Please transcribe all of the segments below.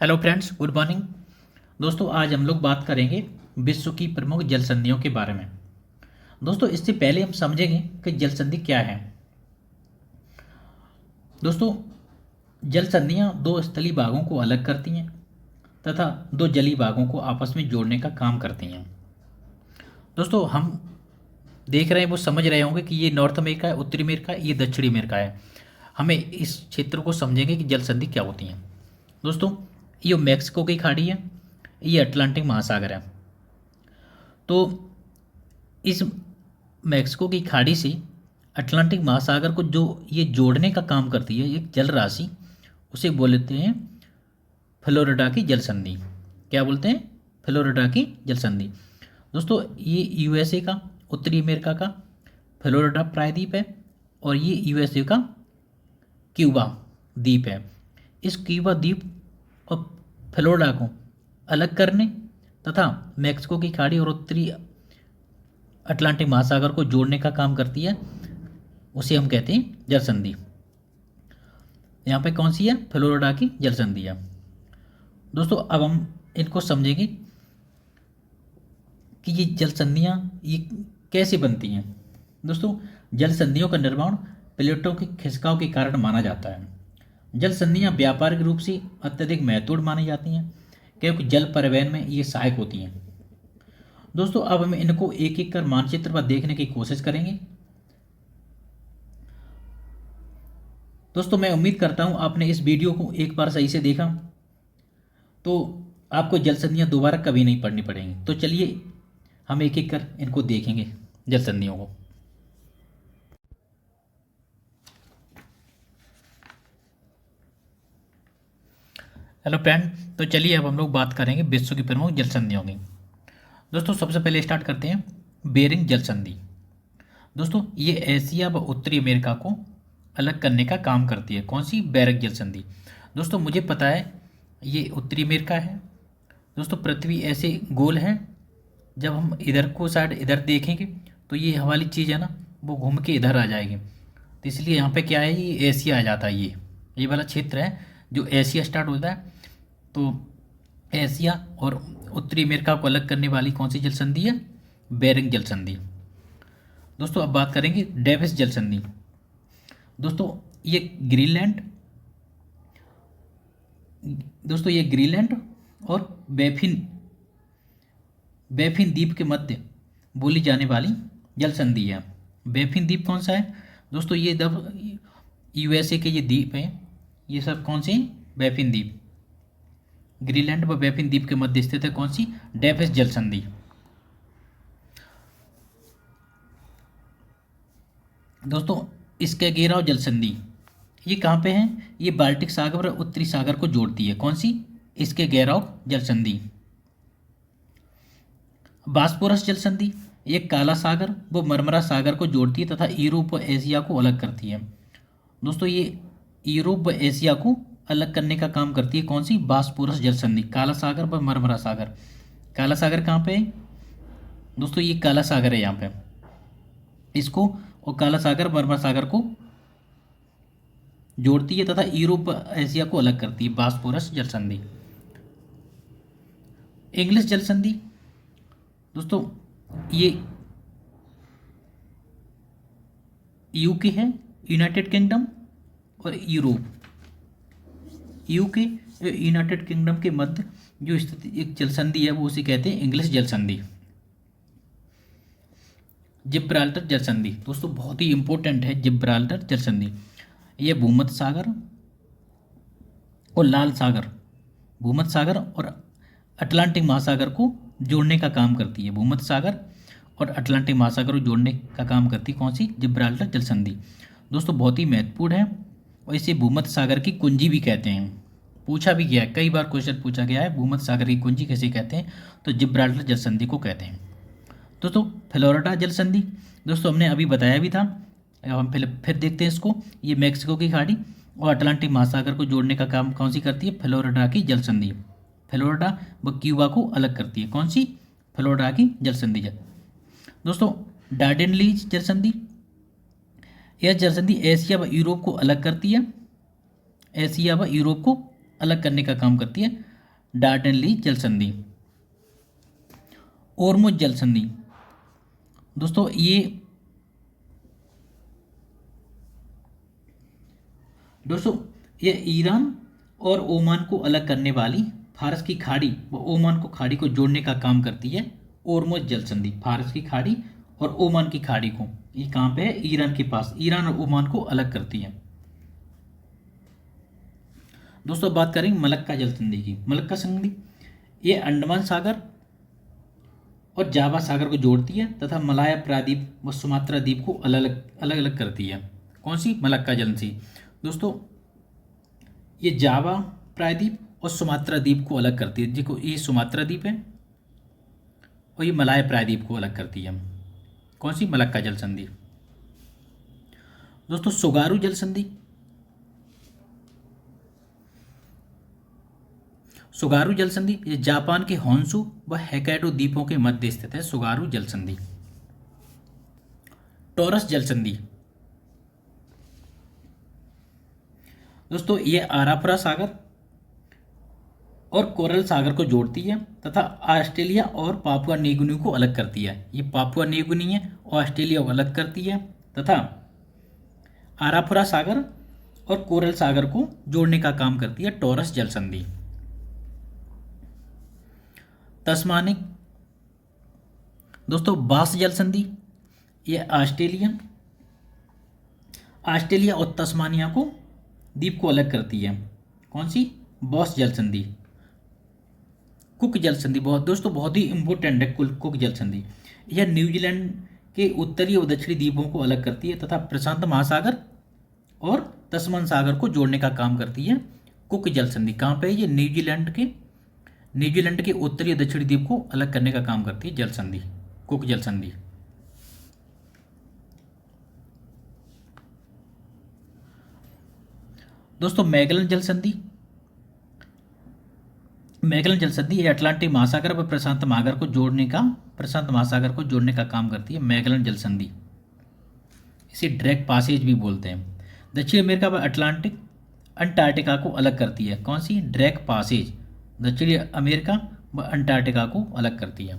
Hello friends, good morning. दोस्तों, आज हम लोग बात करेंगे विश्व की प्रमुख जल संधियों के बारे में। दोस्तों, इससे पहले हम समझेंगे कि जल संधि क्या है। दोस्तों, जल संधियाँ दो स्थलीय भागों को अलग करती हैं तथा दो जलीय भागों को आपस में जोड़ने का काम करती हैं। दोस्तों, हम देख रहे हैं, वो समझ रहे होंगे कि ये नॉर्थ अमेरिका है, उत्तरी अमेरिका है, ये दक्षिणी अमेरिका है। हमें इस क्षेत्र को समझेंगे कि जल संधि क्या होती हैं। दोस्तों, ये मैक्सिको की खाड़ी है, ये अटलांटिक महासागर है। तो इस मैक्सिको की खाड़ी से अटलांटिक महासागर को जो ये जोड़ने का काम करती है एक जल राशि, उसे बोलते हैं फ्लोरिडा की जल संधि। क्या बोलते हैं? फ्लोरिडा की जल संधि। दोस्तों, ये यूएसए का, उत्तरी अमेरिका का फ्लोरिडा प्रायद्वीप है, और ये यूएसए का क्यूबा द्वीप है। इस क्यूबा द्वीप और फ्लोरिडा को अलग करने तथा मैक्सिको की खाड़ी और उत्तरी अटलांटिक महासागर को जोड़ने का काम करती है, उसे हम कहते हैं जल संधि। यहाँ पे कौन सी है? फ्लोरिडा की जल संधि है। दोस्तों, अब हम इनको समझेंगे कि ये जल संधियाँ ये कैसे बनती हैं। दोस्तों, जल संधियों का निर्माण प्लेटों के खिसकाव के कारण माना जाता है। जल संधियाँ व्यापारिक रूप से अत्यधिक महत्वपूर्ण मानी जाती हैं क्योंकि जल परिवहन में ये सहायक होती हैं। दोस्तों, अब हम इनको एक एक कर मानचित्र पर देखने की कोशिश करेंगे। दोस्तों, मैं उम्मीद करता हूँ आपने इस वीडियो को एक बार सही से देखा तो आपको जल संधियाँ दोबारा कभी नहीं पढ़नी पड़ेंगी। तो चलिए हम एक एक कर इनको देखेंगे, जल संधियों को। हेलो फ्रेंड, तो चलिए अब हम लोग बात करेंगे विश्व की प्रमुख जल संधियों की। दोस्तों, सबसे पहले स्टार्ट करते हैं बेरिंग जल संधि। दोस्तों, ये एशिया व उत्तरी अमेरिका को अलग करने का काम करती है। कौन सी? बेरिंग जल संधि। दोस्तों, मुझे पता है ये उत्तरी अमेरिका है। दोस्तों, पृथ्वी ऐसे गोल है, जब हम इधर को साइड इधर देखेंगे तो ये हमारी चीज़ है ना, वो घूम के इधर आ जाएगी। तो इसलिए यहाँ पे क्या है, ये एशिया आ जाता है। ये वाला क्षेत्र है जो एशिया स्टार्ट होता है। तो एशिया और उत्तरी अमेरिका को अलग करने वाली कौन सी जल संधि है? बेरिंग जल संधि। दोस्तों, अब बात करेंगे डेविस जल संधि। दोस्तों, ये ग्रीनलैंड दोस्तों ये ग्रीनलैंड और बैफिन बैफिन द्वीप के मध्य बोली जाने वाली जल संधि है। बैफिन द्वीप कौन सा है? दोस्तों, ये यूएसए के ये द्वीप हैं। ये सब कौन से हैं? बैफिन द्वीप। ग्रीनलैंड व बैफिन द्वीप के मध्य स्थित है कौन सी? डेविस जल संधि। दोस्तों, इसके घेराव जल संधि ये कहाँ पे है? ये बाल्टिक सागर और उत्तरी सागर को जोड़ती है। कौन सी? इसके घेराव जल संधि। बास्पोरस जल संधि ये काला सागर व मरमरा सागर को जोड़ती है तथा यूरोप व एशिया को अलग करती है। दोस्तों, ये यूरोप व एशिया को अलग करने का काम करती है। कौन सी? बास्पोरस जल संधि। काला सागर व मरमरा सागर। काला सागर कहाँ पे है? दोस्तों, ये काला सागर है यहाँ पे। इसको और काला सागर मरमरा सागर को जोड़ती है तथा यूरोप व एशिया को अलग करती है। बास्पोरस जल संधि। इंग्लिश जल संधि। दोस्तों, ये यूके है, यूनाइटेड किंगडम और यूरोप। यूके यूनाइटेड किंगडम के मध्य जो स्थित एक जल संधि है वो उसे कहते हैं इंग्लिश जल संधि। जिब्राल्टर जल संधि। दोस्तों, बहुत ही इंपॉर्टेंट है जिब्राल्टर जल संधि। यह भूमध्य सागर और लाल सागर, भूमध्य सागर और अटलांटिक महासागर को जोड़ने का काम करती है। भूमध्य सागर और अटलांटिक महासागर को जोड़ने का काम करती है कौन सी? जिब्राल्टर जल संधि। दोस्तों, बहुत ही महत्वपूर्ण है और इसे भूमध्य सागर की कुंजी भी कहते हैं। पूछा भी गया है, कई बार क्वेश्चन पूछा गया है, भूमध्य सागर की कुंजी कैसे कहते हैं? तो जिब्राल्टर जल संधि को कहते हैं। दोस्तों, फ्लोरिडा जल संधि। दोस्तों, हमने अभी बताया भी था, हम फिर देखते हैं इसको। ये मैक्सिको की खाड़ी और अटलांटिक महासागर को जोड़ने का काम कौन सी करती है? फ्लोरिडा की जल संधि। फ्लोरिडा व क्यूबा को अलग करती है। कौन सी? फ्लोरिडा की जल संधि। दोस्तों, डार्डेनलीज जल संधि। यह जल संधि एशिया व यूरोप को अलग करती है। एशिया व यूरोप को अलग करने का काम करती है डार्डेनली जल संधि। ओरमुज जल संधि दोस्तों ये ईरान और ओमान को अलग करने वाली फारस की खाड़ी व ओमान को खाड़ी को जोड़ने का काम करती है ओरमुज जल संधि। फारस की खाड़ी और ओमान की खाड़ी को, ये कहाँ पे है? ईरान के पास। ईरान और ओमान को अलग करती है। दोस्तों बात करेंगे मलक्का जल संधि की। मलक्का संधि ये अंडमान सागर और जावा सागर को जोड़ती है तथा मलाया प्रायद्वीप व सुमात्रा द्वीप को अलग अलग करती है। कौन सी? मलक्का जल संधि। दोस्तों ये जावा प्रायद्वीप और सुमात्रा द्वीप को अलग करती है, जिसको ये सुमात्रा द्वीप है और ये मलाया प्रायद्वीप को अलग करती है। कौन सी? मलक्का जल संधि। दोस्तों सुगारू जल संधि। सुगारू जल संधि ये जापान के होन्शु व होक्काइडो द्वीपों के मध्य स्थित है। सुगारू जल संधि। टॉरस जल संधि दोस्तों ये आरापुरा सागर और कोरल सागर को जोड़ती है तथा ऑस्ट्रेलिया और पापुआ न्यू गिनी को अलग करती है। ये पापुआ न्यू गिनी है और ऑस्ट्रेलिया को अलग करती है तथा आरापुरा सागर और कोरल सागर को जोड़ने का काम करती है टॉरस जल संधि। तस्मानिक दोस्तों बास जल संधि ये ऑस्ट्रेलिया और तस्मानिया को द्वीप को अलग करती है। कौन सी? बॉस जल संधि। कुक जल संधि बहुत ही इंपॉर्टेंट है। कुक जल संधि यह न्यूजीलैंड के उत्तरी और दक्षिणी द्वीपों को अलग करती है तथा प्रशांत महासागर और तस्मान सागर को जोड़ने का काम करती है कुक जल संधि। कहाँ पे? ये न्यूजीलैंड के उत्तरी और दक्षिणी द्वीप को अलग करने का काम करती है जल संधि, कुक जल संधि। दोस्तों मैगलन जल संधि ये अटलांटिक महासागर व प्रशांत महासागर को जोड़ने का काम करती है मैगलन जल संधि। इसे ड्रैक पासेज भी बोलते हैं। दक्षिण अमेरिका व अंटार्कटिका को अलग करती है। कौन सी? ड्रैक पासेज दक्षिणी अमेरिका व अंटार्कटिका को अलग करती है।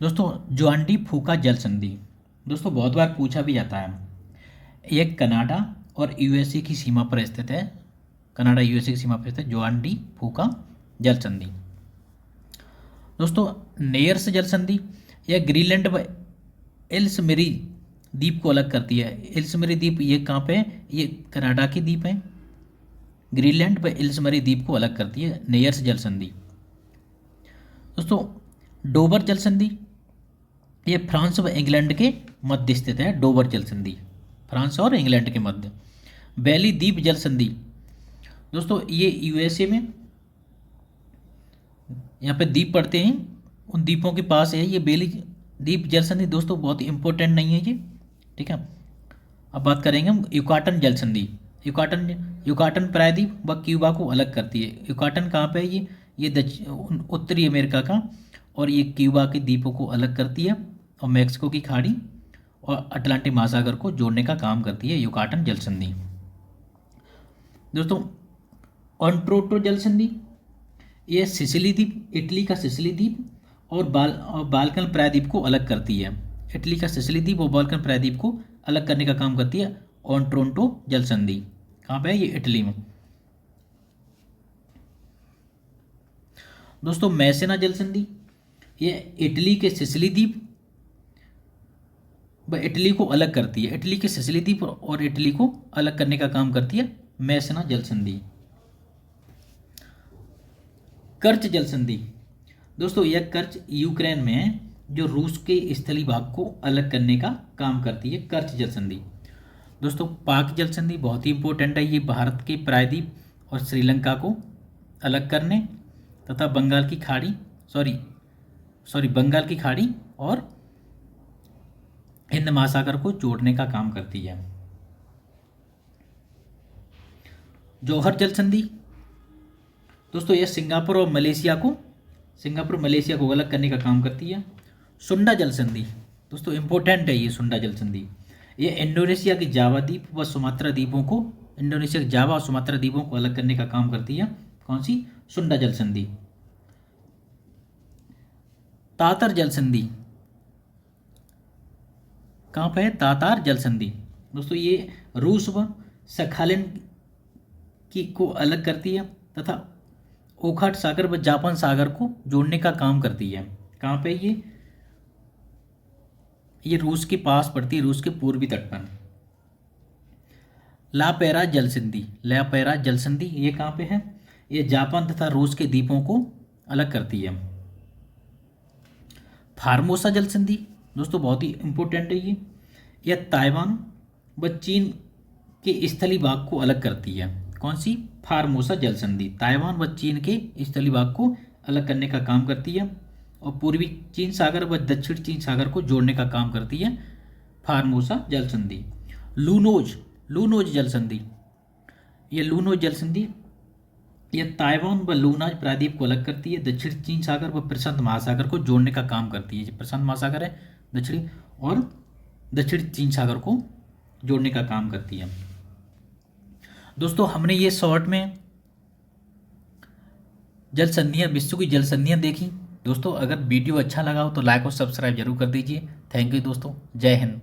दोस्तों ज्वांडी फूका जल संधि दोस्तों बहुत बार पूछा भी जाता है। यह कनाडा और यूएसए की सीमा पर स्थित है। कनाडा यूएसए की सीमा पर स्थित ज्वांडी फूका जल संधि। दोस्तों नेयर्स जल संधि यह ग्रीनलैंड व एल्समेरी द्वीप को अलग करती है। एल्समेरी द्वीप ये कहाँ पे है? ये कनाडा की द्वीप है। ग्रीनलैंड व एल्समेरी द्वीप को अलग करती है नेयर्स जल संधि। दोस्तों डोबर जल संधि ये फ्रांस व इंग्लैंड के मध्य स्थित है। डोबर जल संधि फ्रांस और इंग्लैंड के मध्य। बैली द्वीप जल संधि दोस्तों ये यूएसए में यहाँ पे द्वीप पड़ते हैं, उन द्वीपों के पास है ये बेली द्वीप जल संधि। दोस्तों बहुत इंपॉर्टेंट नहीं है ये, ठीक है। अब बात करेंगे हम युकाटन जल संधि। युकाटन प्रायद्वीप व क्यूबा को अलग करती है। युकाटन कहाँ पे है? ये उत्तरी अमेरिका का, और ये क्यूबा के द्वीपों को अलग करती है और मैक्सिको की खाड़ी और अटलांटिक महासागर को जोड़ने का काम करती है युकाटन जल संधि। दोस्तों ऑन्ट्रोटो जल संधि ये सिसिली द्वीप, इटली का सिसिली द्वीप और बाल्कन प्रायद्वीप को अलग करती है। इटली का सिसिली द्वीप और बाल्कन प्रायद्वीप को अलग करने का काम करती है ऑन्ट्रोटो जल संधि। कहाँ पे है? ये इटली में। दोस्तों मैसेना जल संधि ये इटली के सिसिली द्वीप व इटली को अलग करती है। इटली के सिसिली द्वीप और इटली को अलग करने का काम करती है मैसेना जल संधि। कर्च जल संधि दोस्तों यह कर्च यूक्रेन में है, जो रूस के स्थलीय भाग को अलग करने का काम करती है कर्च जल संधि। दोस्तों पाक जल संधि बहुत ही इंपॉर्टेंट है। ये भारत के प्रायद्वीप और श्रीलंका को अलग करने तथा बंगाल की खाड़ी और हिंद महासागर को जोड़ने का काम करती है। जौहर जल संधि दोस्तों यह सिंगापुर और मलेशिया को अलग करने का काम करती है। सुंडा जल संधि दोस्तों इंपॉर्टेंट है ये सुंडा जल संधि। ये इंडोनेशिया के जावा द्वीप व सुमात्रा द्वीपों को, इंडोनेशिया के जावा और सुमात्रा द्वीपों को अलग करने का काम करती है। कौन सी? सुंडा जल संधि। तातर जल संधि कहाँ पे है? तातार जल संधि। दोस्तों ये रूस व सखालिन की को अलग करती है तथा ओखाट सागर व जापान सागर को जोड़ने का काम करती है। कहाँ पे? ये रूस के पास पड़ती है, रूस के पूर्वी तट पर। ला पेरा जल संधि, ला पेरा जल संधि ये कहाँ पे है? ये जापान तथा रूस के द्वीपों को अलग करती है। फार्मोसा जल संधि दोस्तों बहुत ही इंपॉर्टेंट है ये। यह ताइवान व चीन के स्थली भाग को अलग करती है। कौन सी? फार्मोसा जल संधि ताइवान व चीन के स्थली भाग को अलग करने का काम करती है और पूर्वी चीन सागर व दक्षिण चीन सागर को जोड़ने का काम करती है फार्मोसा जल संधि। लूनोज, लूनोज जल संधि, ये लूनोज जल संधि यह ताइवान व लूनाज प्रायद्वीप को अलग करती है, दक्षिण चीन सागर व प्रशांत महासागर को जोड़ने का काम करती है। जो प्रशांत महासागर है दक्षिणी और दक्षिण चीन सागर को जोड़ने का काम करती है। दोस्तों हमने ये शॉर्ट में जल संधियाँ, विश्व की जल संधियाँ देखी। दोस्तों अगर वीडियो अच्छा लगा हो तो लाइक और सब्सक्राइब जरूर कर दीजिए। थैंक यू दोस्तों, जय हिंद।